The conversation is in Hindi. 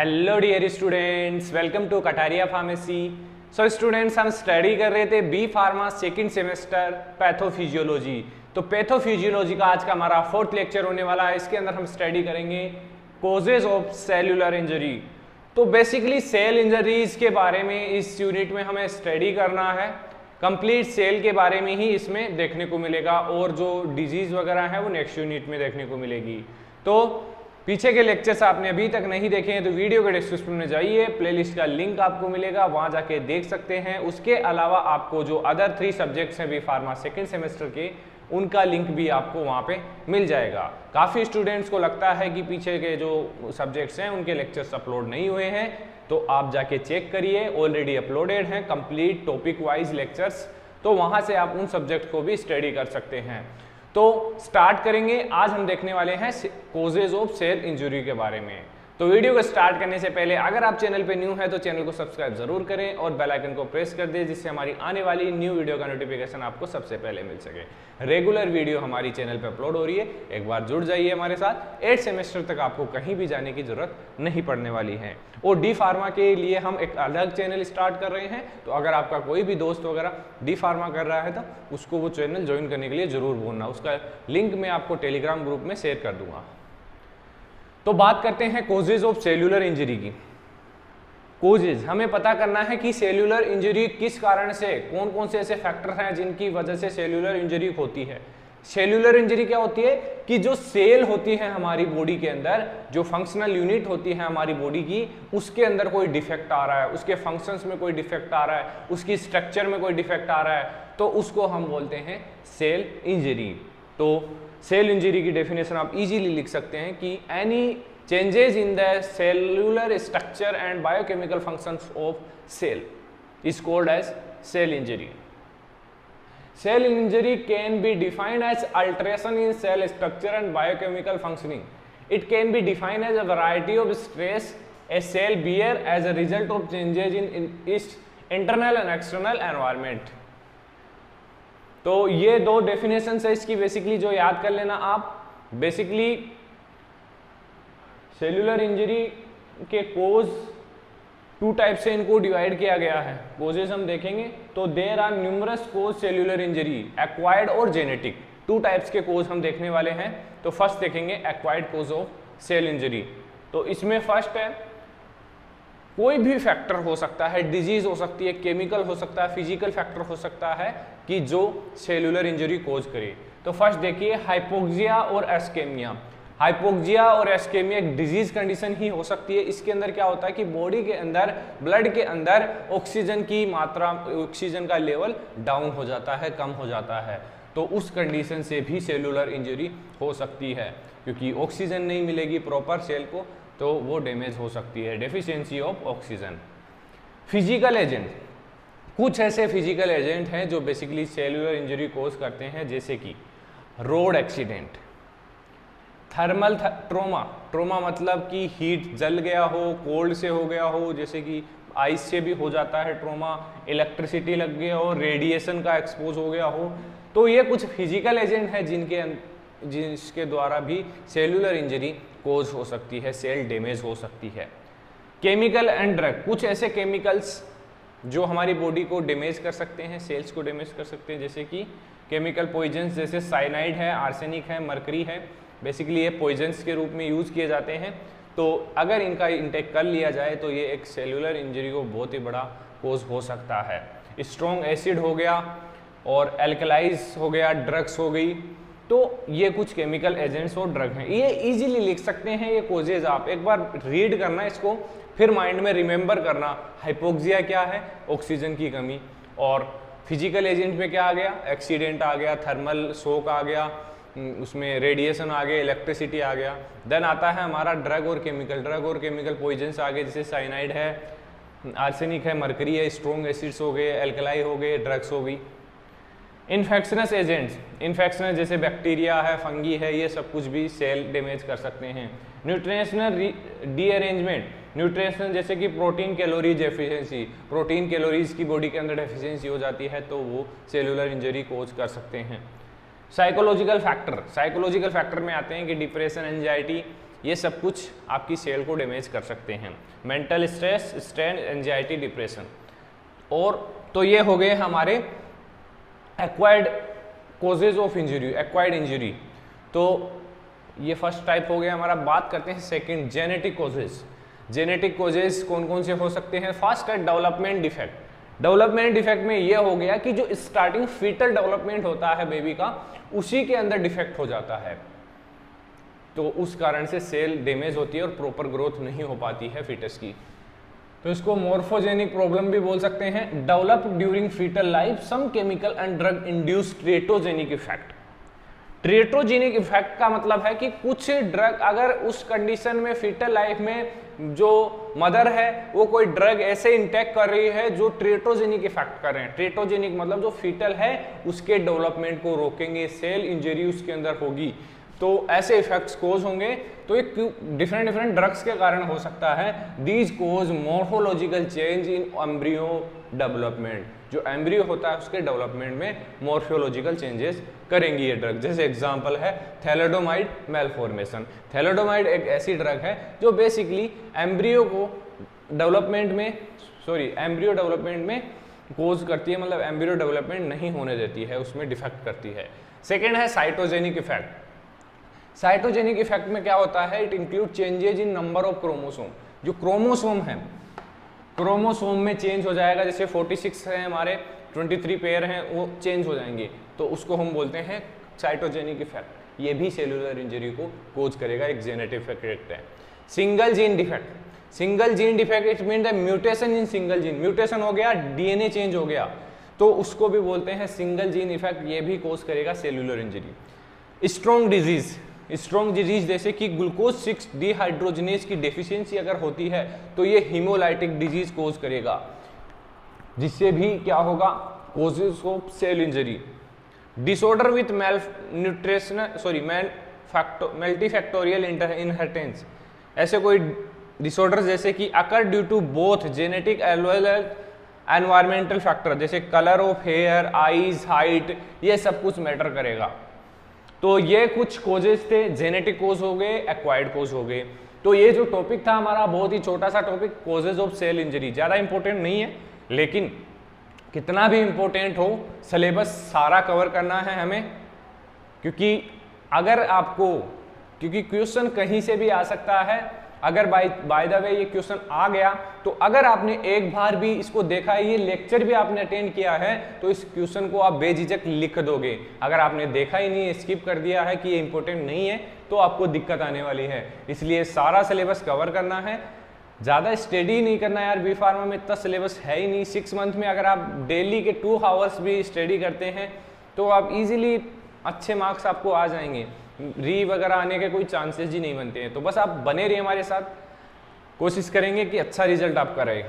Hello dear students, welcome to Kataria pharmacy. So students, हम स्टडी कर रहे थे B pharma second semester pathophysiology. तो पैथोफिजियोलॉजी का आज का हमारा फोर्थ लेक्चर होने वाला है। इसके अंदर हम स्टडी करेंगे कॉजेज ऑफ सेल्यूलर इंजरी। तो बेसिकली सेल इंजरीज के बारे में इस यूनिट में हमें स्टडी करना है। कंप्लीट सेल के बारे में ही इसमें देखने को मिलेगा और जो डिजीज वगैरह है वो नेक्स्ट यूनिट में देखने को मिलेगी। तो पीछे के लेक्चर्स आपने अभी तक नहीं देखे हैं तो वीडियो के डिस्क्रिप्शन में जाइए, प्लेलिस्ट का लिंक आपको मिलेगा, वहां जाके देख सकते हैं। उसके अलावा आपको जो अदर 3 सब्जेक्ट्स हैं बी फार्मा सेकेंड सेमेस्टर के, उनका लिंक भी आपको वहां पे मिल जाएगा। काफ़ी स्टूडेंट्स को लगता है कि पीछे के जो सब्जेक्ट्स हैं उनके लेक्चर्स अपलोड नहीं हुए हैं, तो आप जाके चेक करिए, ऑलरेडी अपलोडेड हैं कंप्लीट टॉपिक वाइज लेक्चर्स। तो वहां से आप उन सब्जेक्ट को भी स्टडी कर सकते हैं। तो स्टार्ट करेंगे। आज हम देखने वाले हैं कॉजेज ऑफ सेल इंजरी के बारे में। तो वीडियो को स्टार्ट करने से पहले अगर आप चैनल पे न्यू है तो चैनल को सब्सक्राइब जरूर करें और बेल आइकन को प्रेस कर दें, जिससे हमारी आने वाली न्यू वीडियो का नोटिफिकेशन आपको सबसे पहले मिल सके। रेगुलर वीडियो हमारी चैनल पे अपलोड हो रही है, एक बार जुड़ जाइए हमारे साथ। 8 सेमेस्टर तक आपको कहीं भी जाने की जरूरत नहीं पड़ने वाली है। और डी फार्मा के लिए हम एक अलग चैनल स्टार्ट कर रहे हैं, तो अगर आपका कोई भी दोस्त वगैरह डी फार्मा कर रहा है तो उसको वो चैनल ज्वाइन करने के लिए जरूर बोलना। उसका लिंक मैं आपको टेलीग्राम ग्रुप में शेयर कर दूंगा। तो बात करते हैं कॉजेज ऑफ सेल्यूलर इंजरी की। कॉजेज हमें पता करना है कि सेल्यूलर इंजरी किस कारण से, कौन कौन से ऐसे फैक्टर हैं जिनकी वजह से सेल्यूलर इंजरी होती है। सेल्यूलर इंजरी क्या होती है कि जो सेल होती है हमारी बॉडी के अंदर, जो फंक्शनल यूनिट होती है हमारी बॉडी की, उसके अंदर कोई डिफेक्ट आ रहा है, उसके फंक्शंस में कोई डिफेक्ट आ रहा है, उसकी स्ट्रक्चर में कोई डिफेक्ट आ रहा है, तो उसको हम बोलते हैं सेल इंजरी। तो सेल इंजरी की डेफिनेशन आप इजीली लिख सकते हैं कि any changes in the cellular structure and biochemical functions of cell is called as cell injury. Cell injury can be defined as alteration in cell structure and biochemical functioning. It can be defined as a variety of stress a cell bear as a result of changes in its internal and external environment. तो ये 2 डेफिनेशन है इसकी, बेसिकली जो याद कर लेना आप। बेसिकली सेल्यूलर इंजरी के कोज 2 टाइप से इनको डिवाइड किया गया है। कोजेस हम देखेंगे तो there are numerous cause cellular injury, acquired और जेनेटिक। 2 टाइप्स के कोज हम देखने वाले हैं। तो फर्स्ट देखेंगे acquired cause of cell injury. तो इसमें फर्स्ट है, कोई भी फैक्टर हो सकता है, डिजीज हो सकती है, केमिकल हो सकता है, फिजिकल फैक्टर हो सकता है कि जो सेल्यूलर इंजरी कोज करे। तो फर्स्ट देखिए हाइपोक्सिया और एस्केमिया। हाइपोक्सिया और एस्केमिया एक डिजीज कंडीशन ही हो सकती है। इसके अंदर क्या होता है कि बॉडी के अंदर, ब्लड के अंदर ऑक्सीजन की मात्रा, ऑक्सीजन का लेवल डाउन हो जाता है, कम हो जाता है। तो उस कंडीशन से भी सेल्यूलर इंजरी हो सकती है, क्योंकि ऑक्सीजन नहीं मिलेगी प्रॉपर सेल को, तो वो डैमेज हो सकती है, deficiency of oxygen. Physical agent, कुछ ऐसे फिजिकल एजेंट हैं जो बेसिकली सेल्यूलर इंजरी कोज करते हैं, जैसे कि road accident, thermal trauma. Trauma मतलब कि हीट जल गया हो, कोल्ड से हो गया हो, जैसे कि आइस से भी हो जाता है ट्रोमा, इलेक्ट्रिसिटी लग गया हो, रेडिएशन का एक्सपोज हो गया हो। तो ये कुछ फिजिकल एजेंट है जिसके द्वारा भी सेल्यूलर इंजरी कोज हो सकती है, सेल डैमेज हो सकती है। केमिकल एंड ड्रग, कुछ ऐसे केमिकल्स जो हमारी बॉडी को डैमेज कर सकते हैं, सेल्स को डैमेज कर सकते हैं, जैसे कि केमिकल पॉइजन्स, जैसे साइनाइड है, आर्सेनिक है, मरकरी है। बेसिकली ये पॉइजन्स के रूप में यूज किए जाते हैं। तो अगर इनका इंटेक कर लिया जाए तो ये एक सेल्यूलर इंजरी को बहुत ही बड़ा कोज हो सकता है। स्ट्रॉन्ग एसिड हो गया और एल्कलाइज हो गया, ड्रग्स हो गई। तो ये कुछ केमिकल एजेंट्स और ड्रग हैं, ये इजीली लिख सकते हैं ये कोजेज। आप एक बार रीड करना इसको, फिर माइंड में रिमेंबर करना। हाइपोक्सिया क्या है, ऑक्सीजन की कमी। और फिजिकल एजेंट में क्या आ गया, एक्सीडेंट आ गया, थर्मल शॉक आ गया, उसमें रेडिएशन आ गया, इलेक्ट्रिसिटी आ गया। देन आता है हमारा ड्रग और केमिकल पॉइजन्स आ गए, जैसे साइनाइड है, आर्सेनिक है, मरकरी है, स्ट्रॉन्ग एसिड्स हो गए, एल्कलाई हो गए, ड्रग्स हो गई। इन्फेक्शनस एजेंट्स, इन्फेक्शनस जैसे बैक्टीरिया है, फंगी है, ये सब कुछ भी सेल डैमेज कर सकते हैं। न्यूट्रिशनल डीअरेंजमेंट, न्यूट्रिशन जैसे कि protein calories efficiency, protein calories की बॉडी के अंदर डेफिशिएंसी हो जाती है, तो वो सेल्यूलर इंजरी कोज कर सकते हैं। साइकोलॉजिकल फैक्टर, साइकोलॉजिकल फैक्टर में आते हैं कि डिप्रेशन, एंजाइटी, ये सब कुछ आपकी सेल को डैमेज कर सकते हैं। Mental stress, strain, anxiety, depression. और तो ये हो गए हमारे acquired causes of injury, acquired injury. तो ये फर्स्ट टाइप हो गया हमारा। बात करते हैं second, genetic causes. Genetic causes कौन कौन से हो सकते हैं? फर्स्ट है डेवलपमेंट डिफेक्ट। डेवलपमेंट डिफेक्ट में ये हो गया कि जो स्टार्टिंग फीटल डेवलपमेंट होता है बेबी का, उसी के अंदर डिफेक्ट हो जाता है, तो उस कारण से सेल डैमेज होती है और प्रॉपर ग्रोथ नहीं हो पाती है फीटस की। तो इसको मोर्फोजेनिक प्रॉब्लम भी बोल सकते हैं। Develop during fetal life some chemical and drug induced teratogenic effect. Teratogenic effect का मतलब है कि कुछ ड्रग अगर उस कंडीशन में फीटल लाइफ में जो मदर है वो कोई ड्रग ऐसे इंटेक कर रही है जो ट्रेटोजेनिक इफेक्ट कर रहे हैं। ट्रेटोजेनिक मतलब जो फीटल है उसके डेवलपमेंट को रोकेंगे, सेल इंजरी उसके अंदर होगी, तो ऐसे इफेक्ट्स कोज होंगे। तो ये डिफरेंट डिफरेंट ड्रग्स के कारण हो सकता है। These cause morphological change in embryo development. जो एम्ब्रियो होता है उसके डेवलपमेंट में मॉर्फोलॉजिकल चेंजेस करेंगी ये ड्रग। जैसे एग्जांपल है थैलेडोमाइड मेलफॉर्मेशन। थैलेडोमाइड एक ऐसी ड्रग है जो बेसिकली एम्ब्रियो को डेवलपमेंट में एम्ब्रियो डेवलपमेंट में कोज करती है, मतलब एम्ब्रियो डेवलपमेंट नहीं होने देती है, उसमें डिफेक्ट करती है। सेकेंड है साइटोजेनिक इफेक्ट। साइटोजेनिक इफेक्ट में क्या होता है? It include changes in number of chromosome. जो क्रोमोसोम है, क्रोमोसोम में चेंज हो जाएगा। जैसे 46 है हमारे, 23 पेयर हैं, वो चेंज हो जाएंगे, तो उसको हम बोलते हैं साइटोजेनिक इफेक्ट। ये भी सेलुलर इंजरी को कोज करेगा, एक जेनेटिक इफेक्ट है। Single gene defect. Single gene defect it mean the mutation in single gene. Mutation हो गया, डीएनए चेंज हो गया, तो उसको भी बोलते हैं सिंगल जीन इफेक्ट। ये भी कोज करेगा cellular injury. Strong disease. Strong disease जैसे कि ग्लूकोज 6 डिहाइड्रोजनेज की डेफिशिएंसी अगर होती है तो ये हीमोलाइटिक डिजीज कोज करेगा, जिससे भी क्या होगा? Causes of cell injury. Disorder with multifactorial inheritance. ऐसे कोई डिसऑर्डर जैसे कि occur due to both genetic as well as environmental factor, जैसे colour of hair, eyes, height, ये सब कुछ मैटर करेगा। तो ये कुछ कोजेस थे, जेनेटिक कोज हो गए, एक्वायर्ड कोज हो गए। तो ये जो टॉपिक था हमारा बहुत ही छोटा सा topic, causes of cell injury, ज़्यादा इंपॉर्टेंट नहीं है, लेकिन कितना भी इंपॉर्टेंट हो सिलेबस सारा कवर करना है हमें, क्योंकि क्वेश्चन कहीं से भी आ सकता है। अगर बाय द वे ये क्वेश्चन आ गया तो अगर आपने एक बार भी इसको देखा है, ये लेक्चर भी आपने अटेंड किया है, तो इस क्वेश्चन को आप बेझिझक लिख दोगे। अगर आपने देखा ही नहीं, स्किप कर दिया है कि ये इंपॉर्टेंट नहीं है, तो आपको दिक्कत आने वाली है। इसलिए सारा सिलेबस कवर करना है, ज़्यादा स्टडी नहीं करना यार। बी फार्मा में इतना सिलेबस है ही नहीं। 6 मंथ में अगर आप डेली के 2 आवर्स भी स्टडी करते हैं तो आप इजीली अच्छे मार्क्स आपको आ जाएंगे। री वगैरह आने के कोई चांसेस ही नहीं बनते हैं। तो बस आप बने रहिए हमारे साथ, कोशिश करेंगे कि अच्छा रिजल्ट आपका रहे।